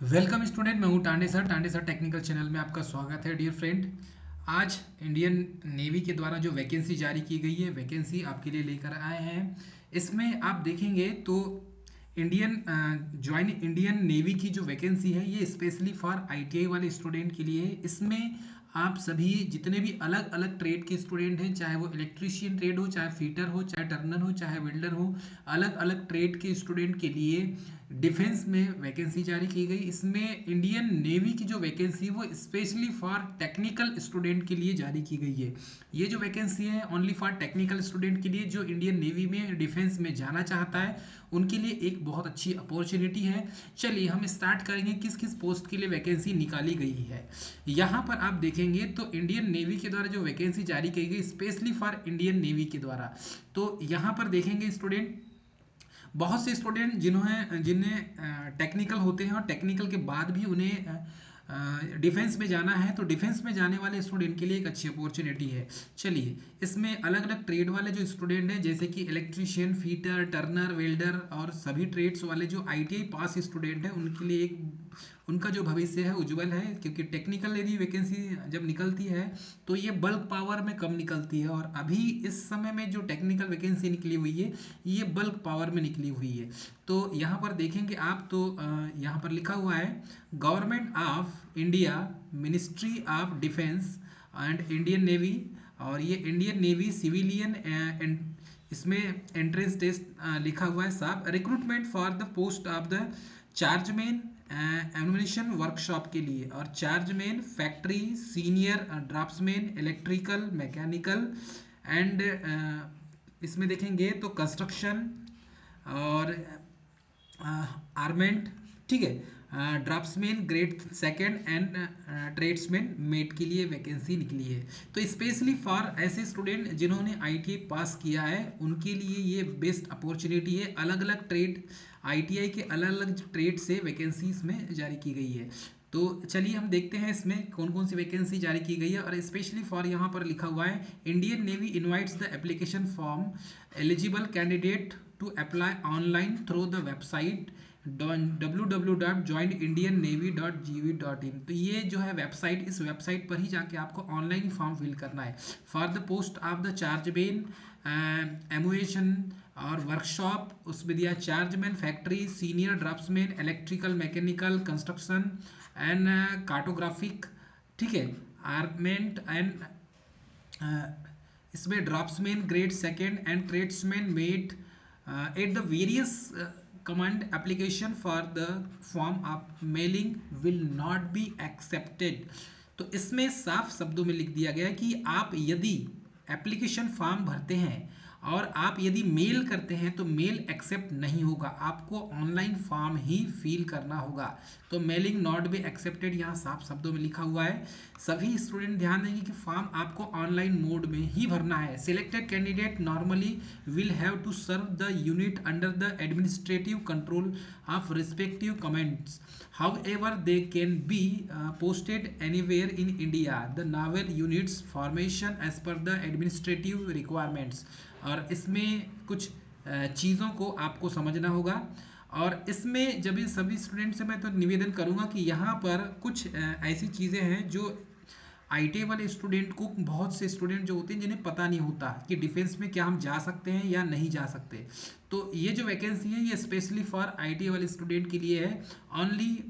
Welcome student, मैं हूं Tande sir technical channel में आपका स्वागत है। डियर फ्रेंड, आज इंडियन नेवी के द्वारा जो वैकेंसी जारी की गई है, वैकेंसी आपके लिए लेकर आए हैं। इसमें आप देखेंगे तो इंडियन नेवी की जो वैकेंसी है ये स्पेशली फॉर आईटीआई वाले स्टूडेंट के लिए है। इसमें आप सभी जितने भी अलग अलग ट्रेड के स्टूडेंट हैं, चाहे वो इलेक्ट्रीशियन ट्रेड हो, चाहे फिटर हो, चाहे टर्नर हो, चाहे वेल्डर हो, अलग अलग ट्रेड के स्टूडेंट के लिए डिफेंस में वैकेंसी जारी की गई। इसमें इंडियन नेवी की जो वैकेंसी है वो स्पेशली फॉर टेक्निकल स्टूडेंट के लिए जारी की गई है। ये जो वैकेंसी है ओनली फॉर टेक्निकल स्टूडेंट के लिए, जो इंडियन नेवी में डिफेंस में जाना चाहता है उनके लिए एक बहुत अच्छी अपॉर्चुनिटी है। चलिए हम स्टार्ट करेंगे किस किस पोस्ट के लिए वैकेंसी निकाली गई है। यहाँ पर आप देखेंगे तो इंडियन नेवी के द्वारा जो वैकेंसी जारी की गई स्पेशली फॉर इंडियन नेवी के द्वारा, तो यहाँ पर देखेंगे स्टूडेंट, बहुत से स्टूडेंट जिन्हें टेक्निकल होते हैं और टेक्निकल के बाद भी उन्हें डिफेंस में जाना है, तो डिफेंस में जाने वाले स्टूडेंट के लिए एक अच्छी अपॉर्चुनिटी है। चलिए, इसमें अलग अलग ट्रेड वाले जो स्टूडेंट हैं जैसे कि इलेक्ट्रीशियन, फीटर, टर्नर, वेल्डर और सभी ट्रेड्स वाले जो आईटीआई पास स्टूडेंट हैं उनके लिए एक उनका जो भविष्य है उज्जवल है, क्योंकि टेक्निकल यदि वैकेंसी जब निकलती है तो ये बल्क पावर में कम निकलती है, और अभी इस समय में जो टेक्निकल वैकेंसी निकली हुई है ये बल्क पावर में निकली हुई है। तो यहाँ पर देखेंगे आप तो यहाँ पर लिखा हुआ है government of India, ministry of defence and Indian navy, और ये इंडियन नेवी सिविलियन इसमें एंट्रेंस टेस्ट लिखा हुआ है साहब। Recruitment for the post of the chargeman ammunition workshop के लिए, और chargeman factory, senior draftsman electrical mechanical and इसमें देखेंगे तो कंस्ट्रक्शन और आर्मेंट, ठीक है, draughtsman grade second and tradesman met के लिए वैकेंसी निकली है। तो स्पेशली फॉर ऐसे स्टूडेंट जिन्होंने आईटीआई पास किया है उनके लिए ये बेस्ट अपॉर्चुनिटी है। अलग अलग ट्रेड, आईटीआई के अलग अलग ट्रेड से वैकेंसी इसमें जारी की गई है। तो चलिए हम देखते हैं इसमें कौन कौन सी वैकेंसी जारी की गई है। और स्पेशली फॉर यहाँ पर लिखा हुआ है Indian navy invites the application form eligible candidate to apply online through the website www.joinindiannavy.gv.in। तो ये जो है वेबसाइट, इस वेबसाइट पर ही जाके आपको ऑनलाइन फॉर्म फिल करना है for the post of the chargeman ammunition और वर्कशॉप, उसमें दिया chargeman factory, senior draftsman electrical mechanical construction and cartographic, ठीक है, आर्मेंट एंड इसमें draftsman grade second and tradesman mate at the various command application for the form of mailing will not be accepted। तो इसमें साफ शब्दों में लिख दिया गया है कि आप यदि एप्लीकेशन फॉर्म भरते हैं और आप यदि मेल करते हैं तो मेल एक्सेप्ट नहीं होगा, आपको ऑनलाइन फॉर्म ही फिल करना होगा। तो मेलिंग नॉट बी एक्सेप्टेड यहाँ साफ शब्दों में लिखा हुआ है। सभी स्टूडेंट ध्यान देंगे कि फॉर्म आपको ऑनलाइन मोड में ही भरना है। Selected candidate normally will have to serve the unit under the administrative control of respective commands, however they can be posted anywhere in India, the naval units formation as per the administrative requirements। और इसमें कुछ चीज़ों को आपको समझना होगा। और इसमें जब ये सभी स्टूडेंट से मैं तो निवेदन करूंगा कि यहाँ पर कुछ ऐसी चीज़ें हैं जो आईटी वाले स्टूडेंट को, बहुत से स्टूडेंट जो होते हैं जिन्हें पता नहीं होता कि डिफेंस में क्या हम जा सकते हैं या नहीं जा सकते। तो ये जो वैकेंसी है ये स्पेशली फॉर आईटी वाले स्टूडेंट के लिए है। Only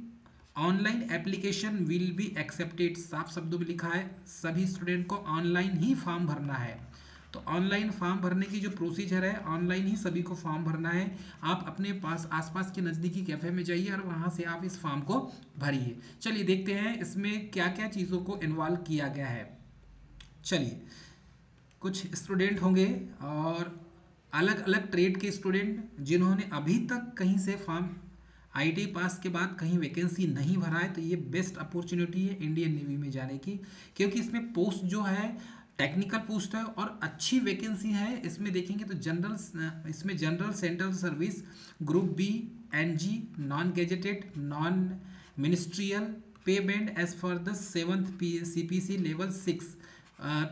online application will be accepted, साफ शब्दों में लिखा है सभी स्टूडेंट को ऑनलाइन ही फॉर्म भरना है। तो ऑनलाइन फॉर्म भरने की जो प्रोसीजर है, ऑनलाइन ही सभी को फॉर्म भरना है। आप अपने पास आसपास के नज़दीकी कैफ़े में जाइए और वहाँ से आप इस फॉर्म को भरिए। चलिए देखते हैं इसमें क्या क्या चीज़ों को इन्वॉल्व किया गया है। चलिए, कुछ स्टूडेंट होंगे और अलग अलग ट्रेड के स्टूडेंट जिन्होंने अभी तक कहीं से फॉर्म आईटी पास के बाद कहीं वैकेंसी नहीं भरा है, तो ये बेस्ट अपॉर्चुनिटी है इंडियन नेवी में जाने की, क्योंकि इसमें पोस्ट जो है टेक्निकल पोस्ट है और अच्छी वैकेंसी है। इसमें देखेंगे तो जनरल, इसमें general central service, group B, NG, non gazetted, non ministerial, pay band as for the 7th CPC level 6,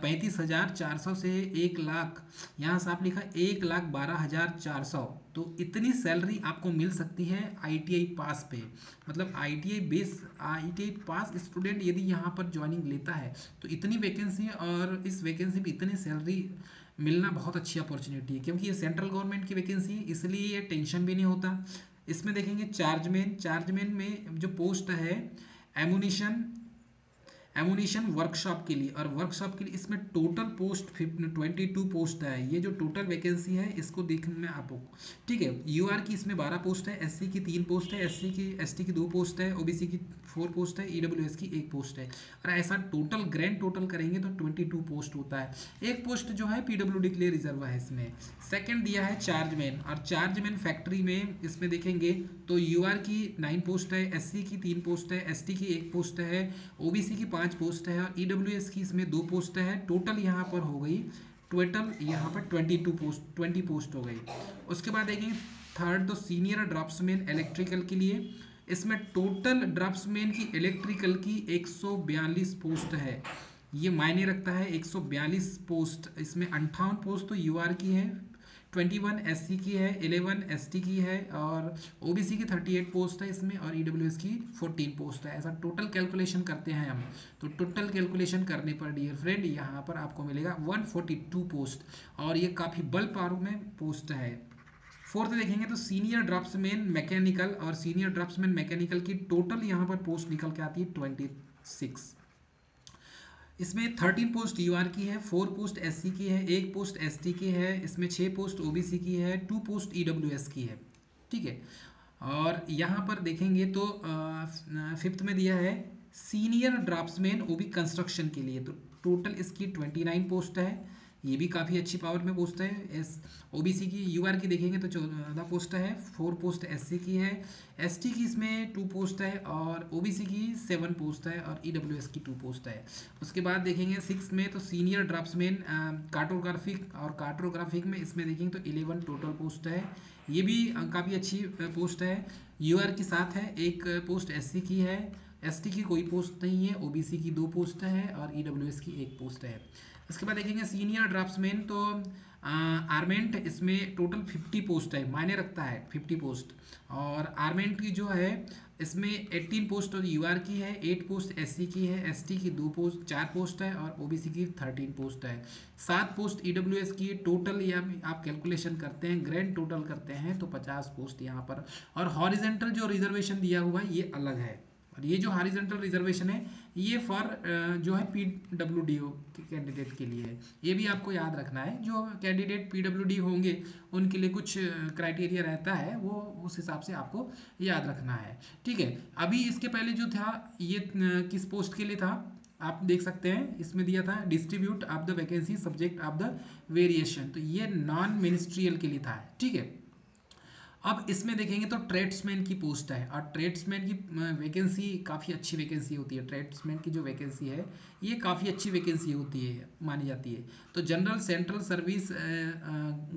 35,400 से 1 लाख, यहाँ साफ लिखा 1,12,400। तो इतनी सैलरी आपको मिल सकती है आईटीआई पास पे। मतलब आईटीआई पास स्टूडेंट यदि यहाँ पर ज्वाइनिंग लेता है तो इतनी वैकेंसी है, और इस वैकेंसी पे इतनी सैलरी मिलना बहुत अच्छी अपॉर्चुनिटी है, क्योंकि ये सेंट्रल गवर्नमेंट की वैकेंसी है, इसलिए ये टेंशन भी नहीं होता। इसमें देखेंगे चार्जमैन में जो पोस्ट है एमुनिशन एमुनिशन वर्कशॉप के लिए, और वर्कशॉप के लिए इसमें टोटल पोस्ट 22 पोस्ट है। ये जो टोटल वैकेंसी है इसको देखने में आपको, ठीक है, यूआर की इसमें 12 पोस्ट है, एससी की 3 पोस्ट है, एसटी की 2 पोस्ट है, ओबीसी की 4 पोस्ट है, ईडब्ल्यूएस की 1 पोस्ट है। और ऐसा टोटल ग्रैंड टोटल करेंगे तो 22 पोस्ट होता है। एक पोस्ट जो है पीडब्ल्यूडी के लिए रिजर्व है इसमें। सेकंड दिया है चार्जमैन, और चार्जमैन फैक्ट्री में इसमें देखेंगे तो यूआर की 9 पोस्ट है, एससी की 3 पोस्ट है, एसटी की 1 पोस्ट है, ओबीसी की 5 पोस्ट है, और ईडब्ल्यूएस की इसमें 2 पोस्ट है। टोटल यहाँ पर हो गई, टोटल यहाँ पर 20 पोस्ट हो गई। उसके बाद देखेंगे थर्ड, तो सीनियर ड्राफ्ट्समैन इलेक्ट्रिकल के लिए, इसमें टोटल ड्राफ्ट्समैन की इलेक्ट्रिकल की 142 पोस्ट है। ये मायने रखता है 142 पोस्ट, इसमें 58 पोस्ट तो यूआर की है, 21 एससी की है, 11 एसटी की है, और ओबीसी की 38 पोस्ट है इसमें, और ईडब्ल्यूएस की 14 पोस्ट है। ऐसा टोटल कैलकुलेशन करते हैं हम, तो टोटल कैलकुलेशन करने पर डियर फ्रेंड यहाँ पर आपको मिलेगा 142 पोस्ट, और ये काफ़ी बल्क पावर में पोस्ट है। फोर्थ देखेंगे तो सीनियर ड्राफ्ट्समैन मैकेनिकल, और सीनियर ड्राफ्ट्समैन मैकेनिकल की टोटल यहाँ पर पोस्ट निकल के आती है 26। इसमें 13 पोस्ट यूआर की है, 4 पोस्ट एससी की है, 1 पोस्ट एसटी की है, इसमें 6 पोस्ट ओबीसी की है, 2 पोस्ट ईडब्ल्यूएस की है, ठीक है। और यहाँ पर देखेंगे तो फिफ्थ में दिया है सीनियर ड्राफ्ट्समैन ओबी कंस्ट्रक्शन के लिए, तो टोटल इसकी 29 पोस्ट है। ये भी काफ़ी अच्छी पावर में पोस्ट है। एस ओबीसी की यूआर की देखेंगे तो 14 पोस्ट है, 4 पोस्ट एससी की है, एसटी की इसमें 2 पोस्ट है, और ओबीसी की 7 पोस्ट है, और ईडब्ल्यूएस की 2 पोस्ट है। उसके बाद देखेंगे 6 में तो सीनियर ड्राफ्ट्समैन कार्टोग्राफिक, और कार्टोग्राफिक में इसमें देखेंगे तो 11 टोटल पोस्ट है। ये भी काफ़ी अच्छी पोस्ट है। यूआर की 7 है, 1 पोस्ट एससी की है, एसटी की कोई पोस्ट नहीं है, ओबीसी की 2 पोस्ट है, और ईडब्ल्यूएस की 1 पोस्ट है। इसके बाद देखेंगे सीनियर ड्राफ्ट्समैन, तो आर्मेंट इसमें टोटल 50 पोस्ट है, मायने रखता है 50 पोस्ट। और आर्मेंट की जो है इसमें 18 पोस्ट और यूआर की है, 8 पोस्ट एससी की है, एसटी की 4 पोस्ट है, और ओबीसी की 13 पोस्ट है, 7 पोस्ट ईडब्ल्यूएस की। टोटल या आप कैलकुलेशन करते हैं, ग्रैंड टोटल करते हैं तो 50 पोस्ट यहाँ पर। और हॉरिजेंटल जो रिजर्वेशन दिया हुआ है ये अलग है, और ये जो हॉरिजेंटल रिजर्वेशन है ये फॉर जो है पीडब्ल्यूडी के कैंडिडेट के लिए है। ये भी आपको याद रखना है, जो कैंडिडेट पीडब्ल्यूडी होंगे उनके लिए कुछ क्राइटेरिया रहता है, वो उस हिसाब से आपको याद रखना है, ठीक है। अभी इसके पहले जो था ये किस पोस्ट के लिए था आप देख सकते हैं, इसमें दिया था distribute of the vacancy subject of the variation, तो ये नॉन मिनिस्ट्रियल के लिए था, ठीक है। अब इसमें देखेंगे तो ट्रेड्समैन की पोस्ट है, और ट्रेड्समैन की वैकेंसी काफ़ी अच्छी वैकेंसी होती है। ट्रेड्समैन की जो वैकेंसी है ये काफ़ी अच्छी वैकेंसी होती है, मानी जाती है। तो general central service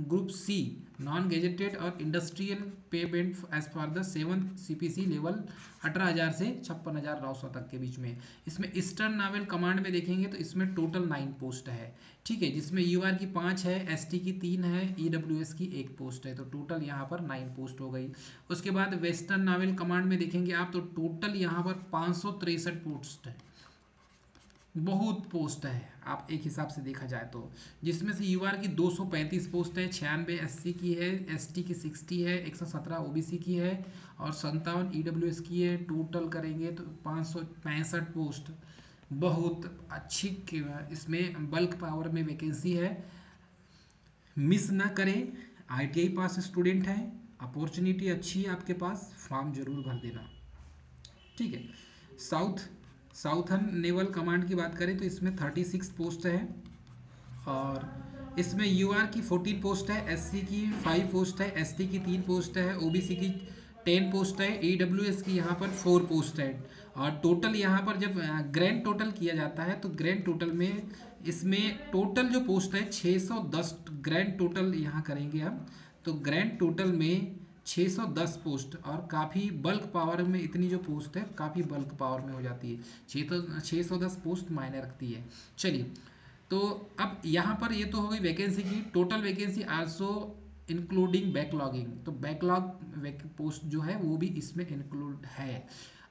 group C non gazetted और industrial payment as per the 7th CPC level 18,000 से 56,900 तक के बीच में। इसमें ईस्टर्न नावल कमांड में देखेंगे तो इसमें टोटल 9 पोस्ट है, ठीक है, जिसमें यूआर की 5 है, एसटी की 3 है, ईडब्ल्यूएस की 1 पोस्ट है, तो टोटल यहाँ पर 9 पोस्ट हो गई। उसके बाद वेस्टर्न नावल कमांड में देखेंगे आप तो टोटल यहाँ पर 563 पोस्ट है, बहुत पोस्ट है आप एक हिसाब से देखा जाए तो, जिसमें से यूआर की 235 पोस्ट है, 96 एससी की है, एसटी की 60 है, 117 ओबीसी की है, और 57 ईडब्ल्यूएस की है। टोटल करेंगे तो 565 पोस्ट, बहुत अच्छी इसमें बल्क पावर में वैकेंसी है। मिस ना करें, आईटीआई पास स्टूडेंट हैं, अपॉर्चुनिटी अच्छी है आपके पास, फॉर्म जरूर भर देना, ठीक है। साउथर्न नेवल कमांड की बात करें तो इसमें 36 पोस्ट है, और इसमें यूआर की 14 पोस्ट है, एससी की 5 पोस्ट है, एसटी की 3 पोस्ट है, ओबीसी की 10 पोस्ट है, ईडब्ल्यूएस की यहाँ पर 4 पोस्ट है। और टोटल यहाँ पर जब ग्रैंड टोटल किया जाता है तो ग्रैंड टोटल में इसमें टोटल जो पोस्ट है 610 ग्रैंड टोटल यहाँ करेंगे हम, तो ग्रैंड टोटल में 610 पोस्ट, और काफ़ी बल्क पावर में इतनी जो पोस्ट है काफ़ी बल्क पावर में हो जाती है, 610 पोस्ट मायने रखती है। चलिए, तो अब यहाँ पर ये तो हो गई वैकेंसी की टोटल वैकेंसी। आल्सो इंक्लूडिंग बैकलॉगिंग, तो बैकलॉग पोस्ट जो है वो भी इसमें इंक्लूड है।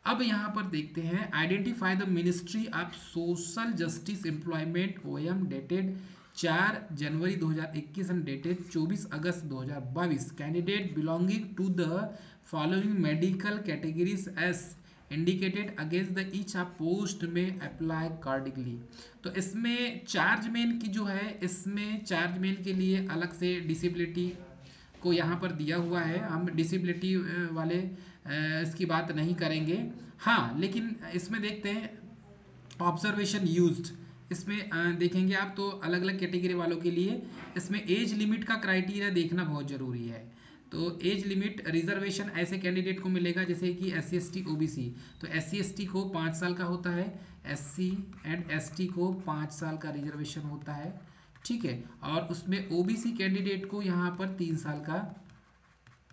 अब यहाँ पर देखते हैं, identify the ministry of social justice employment OM dated 4 January 2021 and dated 24 August 2022 candidate belonging to the following medical categories as indicated against the each of post में अप्लाई कार्डिकली। तो इसमें चार्जमैन की जो है, इसमें चार्जमैन के लिए अलग से डिसेबिलिटी को यहाँ पर दिया हुआ है। हम डिसेबिलिटी वाले इसकी बात नहीं करेंगे। हाँ, लेकिन इसमें देखते हैं ऑब्जर्वेशन यूज्ड, इसमें देखेंगे आप तो अलग अलग कैटेगरी वालों के लिए इसमें एज लिमिट का क्राइटेरिया देखना बहुत ज़रूरी है। तो एज लिमिट रिजर्वेशन ऐसे कैंडिडेट को मिलेगा जैसे कि S C S T O B C, तो एस सी एस टी को 5 साल का होता है, S C and S T को 5 साल का रिजर्वेशन होता है, ठीक है। और उसमें ओ बी सी कैंडिडेट को यहाँ पर 3 साल का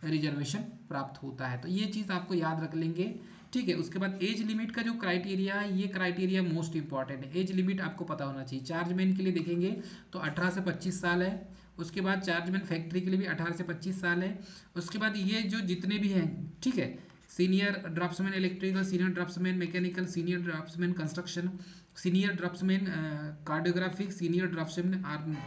रिजर्वेशन प्राप्त होता है। तो ये चीज़ आपको याद रख लेंगे, ठीक है। उसके बाद एज लिमिट का जो क्राइटेरिया है, ये क्राइटेरिया मोस्ट इंपॉर्टेंट है। एज लिमिट आपको पता होना चाहिए। चार्जमैन के लिए देखेंगे तो 18 से 25 साल है। उसके बाद चार्जमैन फैक्ट्री के लिए भी 18 से 25 साल है। उसके बाद ये जो जितने भी हैं, ठीक है, senior draftsman electrical, senior draftsman mechanical, senior draftsman construction, senior draftsman cardiographic, senior draftsman army,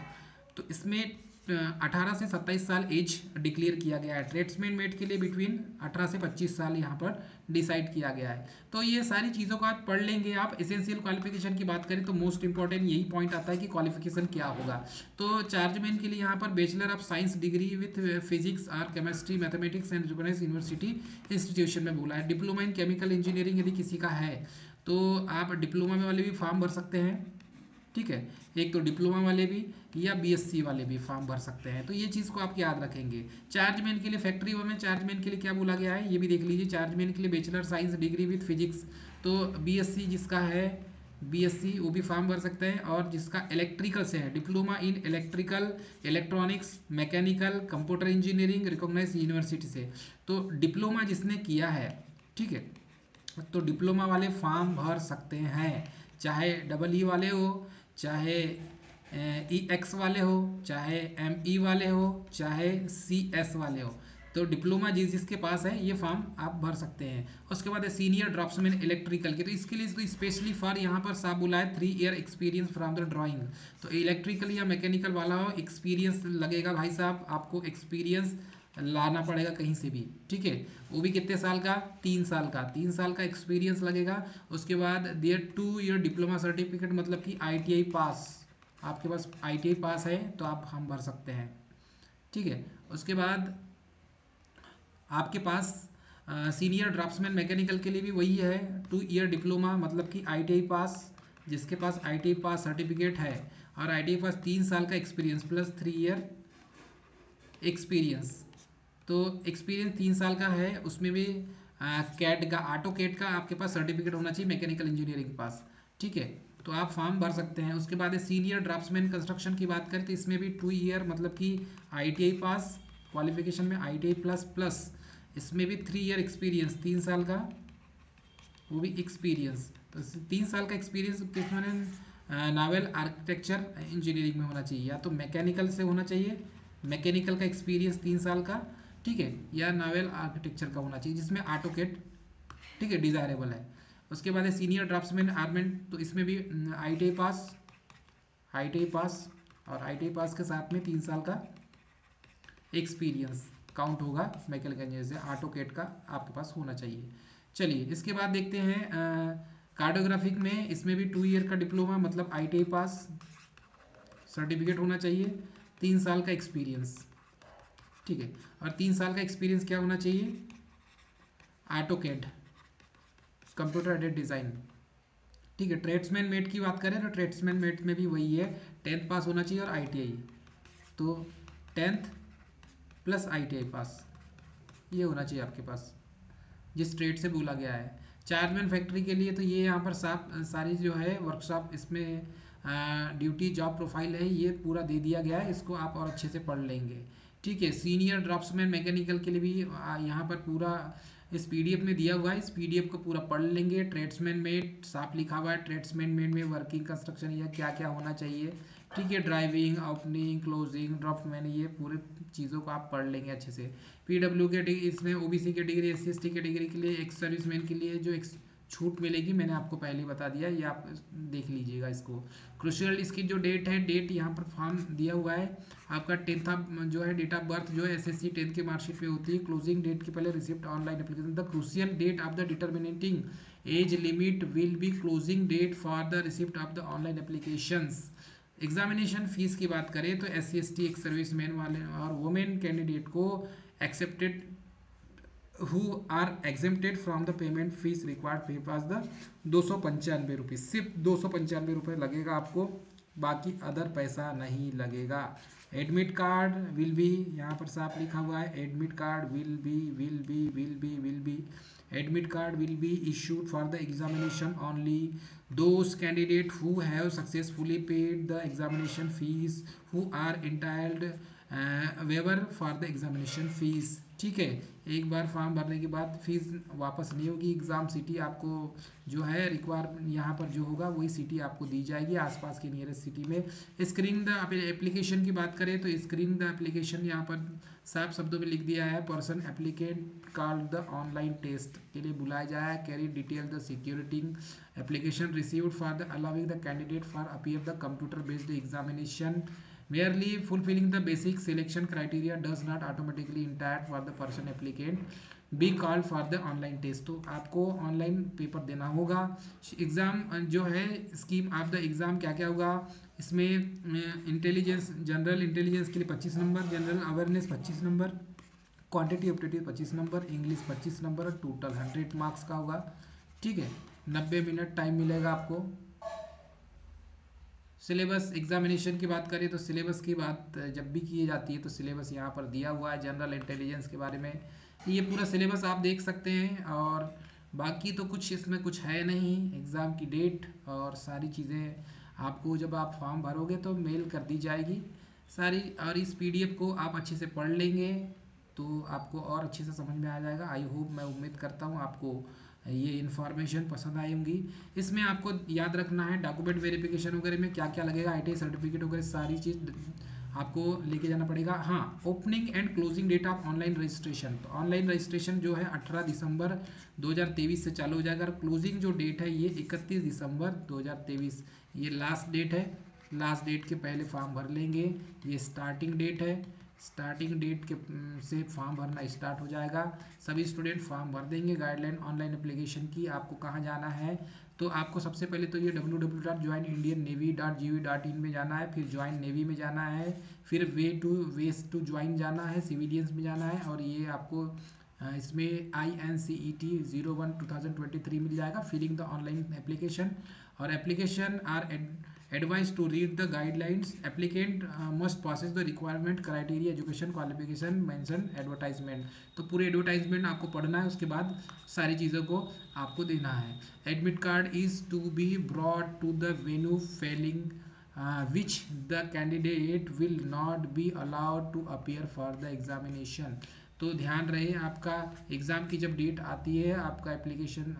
तो इसमें 18 से 27 साल एज डिक्लेयर किया गया है। ट्रेड्समैन मेट के लिए बिटवीन 18 से 25 साल यहाँ पर डिसाइड किया गया है। तो ये सारी चीज़ों को आप पढ़ लेंगे। आप एसेंशियल क्वालिफिकेशन की बात करें तो मोस्ट इंपॉर्टेंट यही पॉइंट आता है कि क्वालिफिकेशन क्या होगा। तो चार्जमैन के लिए यहाँ पर bachelor of science degree with physics और chemistry mathematics and recognised university institution में बोला है। डिप्लोमा इन केमिकल इंजीनियरिंग यदि किसी का है तो आप डिप्लोमा में वाले भी फॉर्म भर सकते हैं, ठीक है। एक तो डिप्लोमा वाले भी या बीएससी वाले भी फॉर्म भर सकते हैं। तो ये चीज़ को आप याद रखेंगे। चार्जमैन के लिए फैक्ट्री में चार्जमैन के लिए क्या बोला गया है ये भी देख लीजिए। चार्जमैन के लिए bachelor science degree with physics, तो बीएससी जिसका है बीएससी वो भी फॉर्म भर सकते हैं। और जिसका इलेक्ट्रिकल से है, diploma in electrical, electronics, mechanical, computer engineering recognised university से, तो डिप्लोमा जिसने किया है, ठीक है, तो डिप्लोमा वाले फॉर्म भर सकते हैं। चाहे डबल ई वाले हो, चाहे ई एक्स वाले हो, चाहे एम ई वाले हो, चाहे सी एस वाले हो, तो डिप्लोमा जिसके पास है ये फॉर्म आप भर सकते हैं। उसके बाद सीनियर ड्राफ्ट्समैन इलेक्ट्रिकल के, तो इसके लिए तो स्पेशली फॉर यहाँ पर साहब बोला है 3 year experience from the drawing. तो इलेक्ट्रिकल या मैकेनिकल वाला हो, एक्सपीरियंस लगेगा भाई साहब, आपको एक्सपीरियंस लाना पड़ेगा कहीं से भी, ठीक है। वो भी कितने साल का, 3 साल का, 3 साल का एक्सपीरियंस लगेगा। उसके बाद देयर 2 ईयर डिप्लोमा सर्टिफिकेट, मतलब कि आईटीआई पास, आपके पास आईटीआई पास है तो आप हम भर सकते हैं, ठीक है। उसके बाद आपके पास सीनियर ड्राफ्ट्समैन मैकेनिकल के लिए भी वही है, 2 ईयर डिप्लोमा, मतलब कि आईटीआई पास, जिसके पास आईटीआई पास सर्टिफिकेट है और आईटीआई पास 3 साल का एक्सपीरियंस प्लस 3 ईयर एक्सपीरियंस। तो एक्सपीरियंस 3 साल का है, उसमें भी कैड का, ऑटो कैड का आपके पास सर्टिफिकेट होना चाहिए मैकेनिकल इंजीनियरिंग पास, ठीक है। तो आप फॉर्म भर सकते हैं। उसके बाद सीनियर ड्राफ्ट्समैन कंस्ट्रक्शन की बात करें तो इसमें भी 2 ईयर, मतलब कि आईटीआई पास, क्वालिफिकेशन में आईटीआई प्लस प्लस इसमें भी 3 ईयर एक्सपीरियंस, 3 साल का वो भी एक्सपीरियंस। तो 3 साल का एक्सपीरियंस किसमें, नावल आर्किटेक्चर इंजीनियरिंग में होना चाहिए, या तो मैकेनिकल से होना चाहिए, मैकेनिकल का एक्सपीरियंस 3 साल का, ठीक है, या नावल आर्किटेक्चर का होना चाहिए जिसमें ऑटोकेड, ठीक है, डिज़ायरेबल है। उसके बाद है सीनियर ड्राफ्ट्समैन आर्मेंट, तो इसमें भी आईटीआई पास, आईटीआई पास और आईटीआई पास के साथ में 3 साल का एक्सपीरियंस काउंट होगा मैकेनिकल इंजीनियर से, ऑटोकेड का आपके पास होना चाहिए। चलिए इसके बाद देखते हैं कार्डियोग्राफिक में, इसमें भी 2 ईयर का डिप्लोमा, मतलब आईटीआई पास सर्टिफिकेट होना चाहिए, 3 साल का एक्सपीरियंस, ठीक है। और 3 साल का एक्सपीरियंस क्या होना चाहिए, ऑटोकेड, कंप्यूटर एडेड डिज़ाइन, ठीक है। ट्रेड्समैन मेट की बात करें तो ट्रेड्समैन मेट में भी वही है, 10th पास होना चाहिए और आईटीआई, तो 10th प्लस आईटीआई पास ये होना चाहिए आपके पास जिस ट्रेड से बोला गया है। चार्जमैन फैक्ट्री के लिए तो ये यहाँ पर सारी जो है वर्कशॉप, इसमें ड्यूटी जॉब प्रोफाइल है ये पूरा दे दिया गया है, इसको आप और अच्छे से पढ़ लेंगे, ठीक है। सीनियर ड्राफ्ट्समैन मैकेनिकल के लिए भी यहाँ पर पूरा इस पीडीएफ में दिया हुआ है, इस पीडीएफ को पूरा पढ़ लेंगे। ट्रेड्समैन में साफ लिखा हुआ है, ट्रेड्समैन में वर्किंग कंस्ट्रक्शन या क्या क्या होना चाहिए, ठीक है। ड्राइविंग, ओपनिंग, क्लोजिंग, ड्राफ्टमैन, ये पूरे चीज़ों को आप पढ़ लेंगे अच्छे से। पीडब्ल्यू कैटेगरी, इसमें OBC category, SC ST category के लिए, एक्स सर्विसमैन के लिए जो छूट मिलेगी मैंने आपको पहले ही बता दिया, ये आप देख लीजिएगा इसको। क्रूशियल इसकी जो डेट है, डेट यहाँ पर फॉर्म दिया हुआ है आपका 10th ऑफ जो है डेट ऑफ बर्थ जो है एसएससी 10th की मार्कशीट में होती है, क्लोजिंग डेट के पहले receipt online application, the crucial date of the determining age limit will be closing date for the receipt of the online applications. Examination fees की बात करें तो एस सी एस टी, एक सर्विसमैन वाले और women candidate को accepted who are exempted from the payment fees required pay pass the 295 रुपये, सिर्फ 295 रुपये लगेगा आपको, बाकी अदर पैसा नहीं लगेगा। एडमिट कार्ड विल बी, यहाँ पर साफ लिखा हुआ है admit card will be admit card will be issued for the examination only those candidate who have successfully paid the examination fees who are entitled waiver for the examination fees। ठीक है, एक बार form भरने के बाद fees वापस नहीं होगी। Exam city आपको जो है रिक्वायर यहाँ पर जो होगा वही सिटी आपको दी जाएगी आसपास की नियरेस्ट सिटी में। स्क्रीन द एप्लीकेशन की बात करें तो स्क्रीन द एप्लीकेशन यहाँ पर साफ शब्दों में लिख दिया है, person applicant called the online test के लिए बुलाया जाया है, carry detail the security application received for the allowing the candidate for appear the computer based examination merely fulfilling the basic selection criteria does not automatically entitle for the person applicant be called for the online test। तो आपको online paper देना होगा। Exam जो है scheme of the exam क्या क्या होगा इसमें, इंटेलिजेंस जनरल इंटेलिजेंस के लिए 25 number, general awareness 25 number, quantity optative 25 number, English 25 number और टोटल 100 मार्क्स का होगा। ठीक है, 90 मिनट टाइम मिलेगा आपको। सिलेबस एग्जामिनेशन की बात करें तो सिलेबस की बात जब भी की जाती है तो सिलेबस यहाँ पर दिया हुआ है जनरल इंटेलिजेंस के बारे में, ये पूरा सिलेबस आप देख सकते हैं। और बाकी तो कुछ इसमें कुछ है नहीं, एग्ज़ाम की डेट और सारी चीज़ें आपको जब आप फॉर्म भरोगे तो मेल कर दी जाएगी सारी, और इस पीडीएफ को आप अच्छे से पढ़ लेंगे तो आपको और अच्छे से समझ में आ जाएगा। आई होप, मैं उम्मीद करता हूँ आपको ये इन्फॉर्मेशन पसंद आई होंगी। इसमें आपको याद रखना है डॉक्यूमेंट वेरिफिकेशन वगैरह में क्या क्या लगेगा, आईटी सर्टिफिकेट वगैरह सारी चीज़ आपको लेके जाना पड़ेगा। हाँ, opening and closing date of online registration, तो ऑनलाइन रजिस्ट्रेशन जो है 18 दिसंबर 2023 से चालू हो जाएगा और क्लोजिंग जो डेट है ये 31 दिसंबर 2023, ये लास्ट डेट है। लास्ट डेट के पहले फॉर्म भर लेंगे, ये स्टार्टिंग डेट है, स्टार्टिंग डेट के से फॉर्म भरना स्टार्ट हो जाएगा। सभी स्टूडेंट फॉर्म भर देंगे। गाइडलाइन ऑनलाइन एप्लीकेशन की आपको कहाँ जाना है, तो आपको सबसे पहले तो ये www.joinindiannavy.gov.in में जाना है, फिर ज्वाइन नेवी में जाना है, फिर वेस टू ज्वाइन जाना है, सिविलियंस में जाना है, और ये आपको इसमें INCET 01/2023 मिल जाएगा, फिलिंग द ऑनलाइन एप्लीकेशन। और application are advised to read the guidelines, applicant must possess the requirement criteria education qualification mention advertisement, तो पूरे एडवर्टाइजमेंट आपको पढ़ना है, उसके बाद सारी चीज़ों को आपको देना है। Admit card is to be brought to the venue failing which the candidate will not be allowed to appear for the examination। तो ध्यान रहे आपका एग्ज़ाम की जब डेट आती है आपका एप्लीकेशन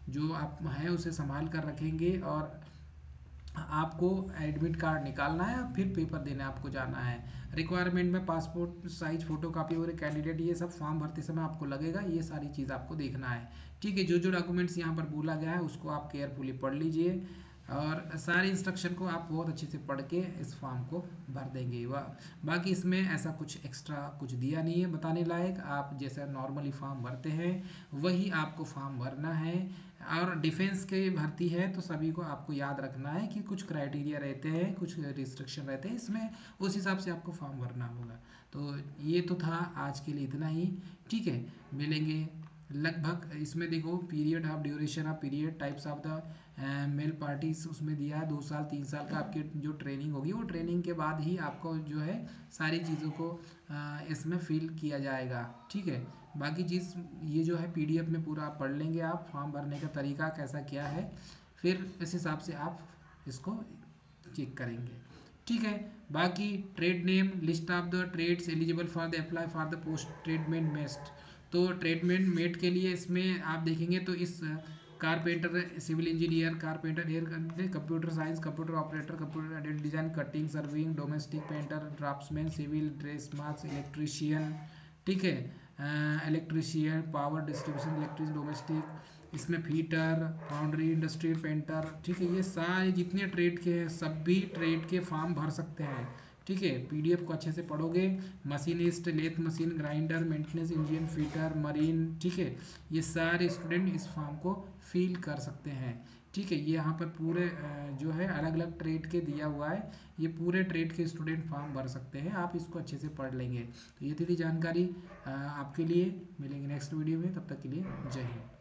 जो आप है उसे संभाल कर रखेंगे, और आपको एडमिट कार्ड निकालना है, फिर पेपर देने आपको जाना है। रिक्वायरमेंट में पासपोर्ट साइज फ़ोटो कापी और कैंडिडेट, ये सब फॉर्म भरते समय आपको लगेगा, ये सारी चीज़ आपको देखना है। ठीक है, जो जो डॉक्यूमेंट्स यहाँ पर बोला गया है उसको आप केयरफुली पढ़ लीजिए, और सारे इंस्ट्रक्शन को आप बहुत अच्छे से पढ़ के इस फॉर्म को भर देंगे। बाकी इसमें ऐसा कुछ एक्स्ट्रा कुछ दिया नहीं है बताने लायक, आप जैसा नॉर्मली फॉर्म भरते हैं वही आपको फॉर्म भरना है। और डिफेंस की भर्ती है तो सभी को आपको याद रखना है कि कुछ क्राइटेरिया रहते हैं, कुछ रिस्ट्रिक्शन रहते हैं इसमें, उस हिसाब से आपको फॉर्म भरना होगा। तो ये तो था आज के लिए इतना ही। ठीक है, मिलेंगे लगभग। इसमें देखो period of duration of period types of the male parties उसमें दिया है, 2 साल 3 साल का आपकी जो ट्रेनिंग होगी, वो ट्रेनिंग के बाद ही आपको जो है सारी चीज़ों को इसमें फिल किया जाएगा। ठीक है, बाकी चीज़ ये जो है पीडीएफ में पूरा आप पढ़ लेंगे, आप फॉर्म भरने का तरीका कैसा क्या है, फिर इस हिसाब से आप इसको चेक करेंगे। ठीक है, बाकी trade name, list of the trades eligible for the apply for the post tradesman mate, तो ट्रेडमेंट मेट के लिए इसमें आप देखेंगे तो इस carpenter, civil engineer, carpenter, air, computer science, computer operator, computer design, cutting, serving, domestic painter, draughtsman, civil, dress marks, electrician, ठीक है, electrician, power distribution, electric, domestic, इसमें फीटर, फाउंड्री, इंडस्ट्रियल पेंटर, ठीक है, ये सारे जितने ट्रेड के हैं सभी ट्रेड के फॉर्म भर सकते हैं, ठीक है। पीडीएफ को अच्छे से पढ़ोगे, machinist, lathe machine, grinder, maintenance engineer, fitter, marine, ठीक है, ये सारे स्टूडेंट इस फॉर्म को फिल कर सकते हैं, ठीक है। ये यहाँ पर पूरे जो है अलग अलग ट्रेड के दिया हुआ है, ये पूरे ट्रेड के स्टूडेंट फॉर्म भर सकते हैं, आप इसको अच्छे से पढ़ लेंगे। तो ये थी जानकारी आपके लिए। मिलेंगे नेक्स्ट वीडियो में, तब तक के लिए जय हिंद।